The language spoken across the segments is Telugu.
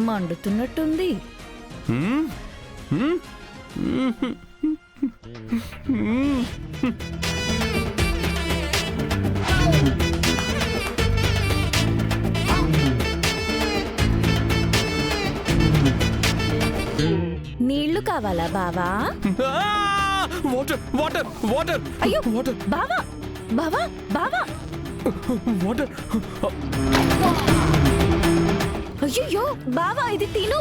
మండుతున్నట్టుంది. నీళ్లు కావాలా బావా? Water water water. అయ్యో వాటర్ బావా బావా బావా. వాటర్. అయ్యో బావా ఇది తిను.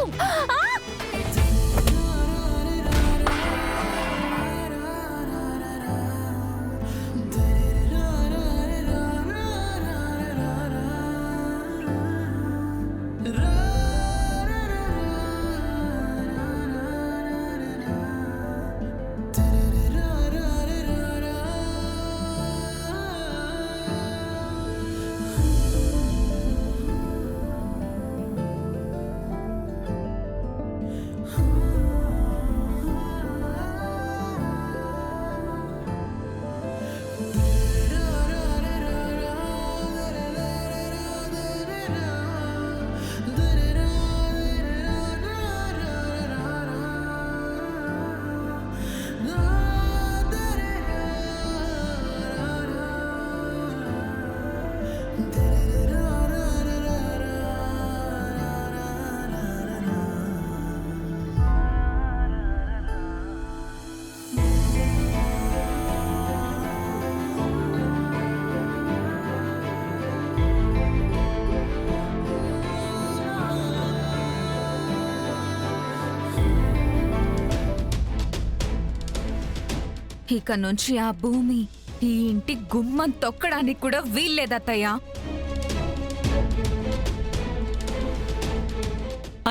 ఇక నుంచి ఆ భూమి ఈ ఇంటి గుమ్మం తొక్కడానికి కూడా వీల్లేదత్తయ్యా.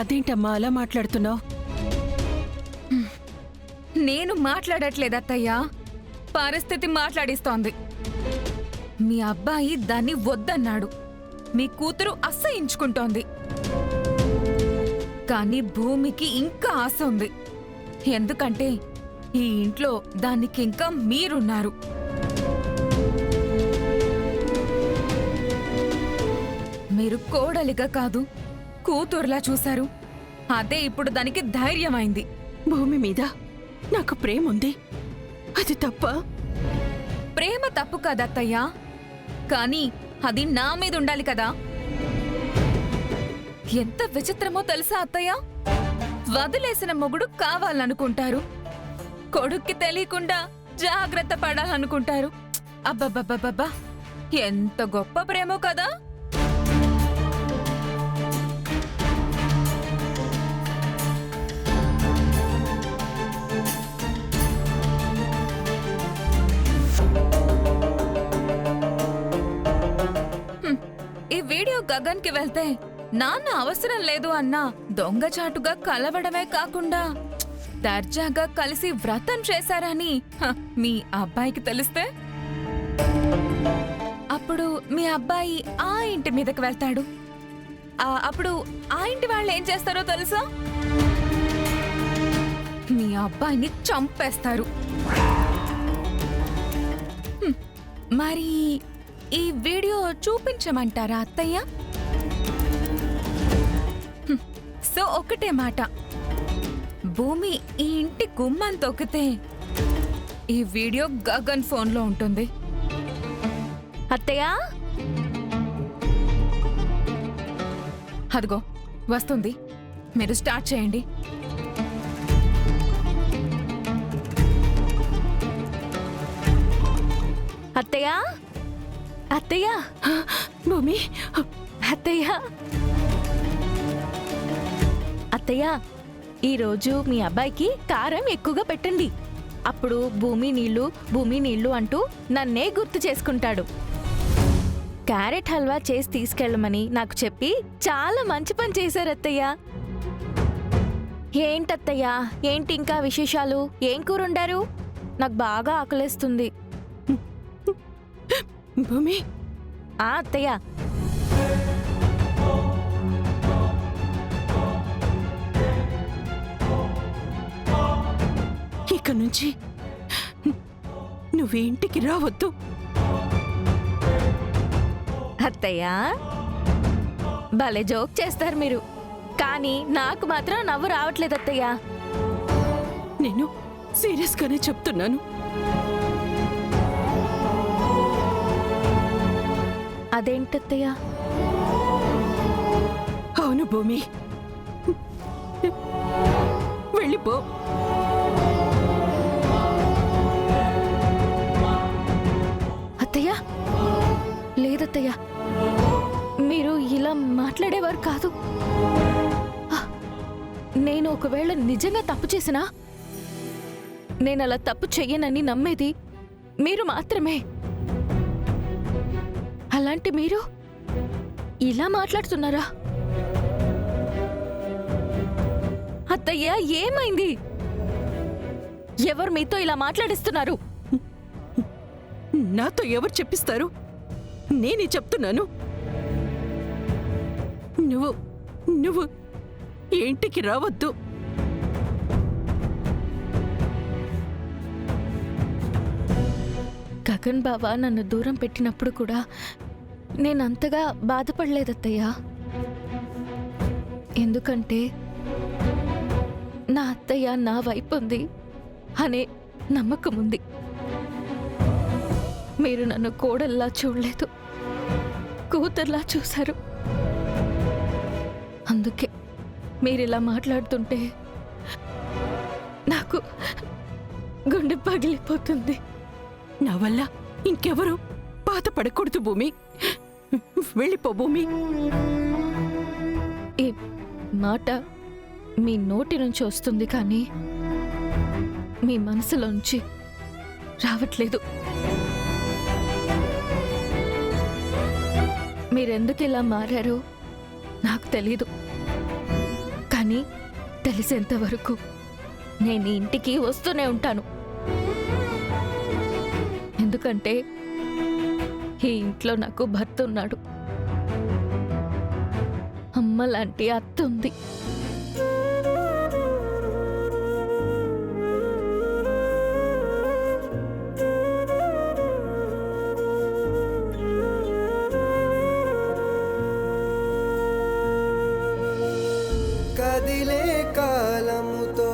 అదేంటమ్మా అలా మాట్లాడుతున్నావు? నేను మాట్లాడట్లేదత్తయ్యా, పరిస్థితి మాట్లాడిస్తోంది. మీ అబ్బాయి దాన్ని వద్దన్నాడు, మీ కూతురు అసహించుకుంటోంది. కానీ భూమికి ఇంకా ఆశ ఉంది. ఎందుకంటే ఈ ఇంట్లో దానికింకా మీరున్నారు. మీరు కోడలిగా కాదు, కూతురులా చూశారు. అదే ఇప్పుడు దానికి ధైర్యమైంది. భూమి మీద నాకు ప్రేమ ఉంది, అది తప్ప? ప్రేమ తప్పు కదత్తయ్యా, కానీ అది నా మీద ఉండాలి కదా. ఎంత విచిత్రమో తెలుసా అత్తయ్య? వదిలేసిన మొగుడు కావాలనుకుంటారు, కొడుక్కి తెలియకుండా జాగ్రత్త పడాలనుకుంటారు. అబ్బబ్బబ్బబ్బా, ఎంత గొప్ప ప్రేమో కదా. ఈ వీడియో గగన్కి వెళ్తే నాన్న అవసరం లేదు అన్నా దొంగచాటుగా కలవడమే కాకుండా దర్జాగా కలిసి వ్రతం చేశారని మీ అబ్బాయికి తెలిస్తే అప్పుడు మీ అబ్బాయి ఆ ఇంటి మీదకి వెళ్తాడు. అప్పుడు ఆ ఇంటి వాళ్ళు ఏం చేస్తారో తెలుసా? మీ అబ్బాయిని చంపేస్తారు. మరి ఈ వీడియో చూపించమంటారా అత్తయ్య? సో ఒకటే మాట, భూమి ఈ ఇంటి గుమ్మం తొక్కితే ఈ వీడియో గగన్ ఫోన్లో ఉంటుంది. అత్తయ్య అదిగో వస్తుంది, మీరు స్టార్ట్ చేయండి. అత్తయ్య అత్తయ్య భూమి, అత్తయ్య అత్తయ్య, ఈరోజు మీ అబ్బాయికి కారం ఎక్కువగా పెట్టండి. అప్పుడు భూమి నీళ్లు అంటూ నన్నే గుర్తు చేసుకుంటాడు. క్యారెట్ హల్వా చేసి తీసుకెళ్ళమని నాకు చెప్పి చాలా మంచి పని చేశారు అత్తయ్య. ఏంటత్తయ్య, ఏంటి ఇంకా విశేషాలు? ఏం కూర వండారు? నాకు బాగా ఆకలేస్తుంది. భూమి. అత్తయ్య, ఇక నుంచి నువ్వేంటికి రావద్దు. అత్తయ్య భలే జోక్ చేస్తారు మీరు. కానీ నాకు మాత్రం నవ్వు రావట్లేదు అత్తయ్య. నేను సీరియస్ గానే చెప్తున్నాను. అదేంటత్తయ్య? అవును భూమి, వెళ్ళిపో. అత్తయ్య, లేదత్తయ్య, మీరు ఇలా మాట్లాడేవారు కాదు. ఆ, నేను ఒకవేళ నిజంగా తప్పు చేసినా నేను అలా తప్పు చెయ్యనని నమ్మేది మీరు మాత్రమే. అలాంటి మీరు ఇలా మాట్లాడుతున్నారా? అత్తయ్య, ఏమైంది? ఎవరు మీతో ఇలా మాట్లాడిస్తున్నారు? నాతో ఎవరు చెప్పిస్తారు? నేనే చెప్తున్నాను. నువ్వు నువ్వు ఇంటికి రావద్దు. గగన్ బావ నన్ను దూరం పెట్టినప్పుడు కూడా నేనంతగా బాధపడలేదత్తయ్యా. ఎందుకంటే నా అత్తయ్య నా వైపు ఉంది అనే నమ్మకం ఉంది. మీరు నన్ను కోడల్లా చూడలేదు, కూతుర్లా చూశారు. అందుకే మీరిలా మాట్లాడుతుంటే నాకు గుండె పగిలిపోతుంది. నా వల్ల ఇంకెవరు బాధపడకూడదు భూమి. వెళ్ళిపో భూమి. ఈ మాట మీ నోటి నుంచి వస్తుంది కానీ మీ మనసులోంచి రావట్లేదు. మీరెందుకు ఇలా మారారో నాకు తెలీదు, కానీ తెలిసేంత వరకు నేను ఈ ఇంటికి వస్తూనే ఉంటాను. ఎందుకంటే ఈ ఇంట్లో నాకు భర్త ఉన్నాడు, అమ్మ లాంటి అత్త ఉంది. కదిలే కాలముతో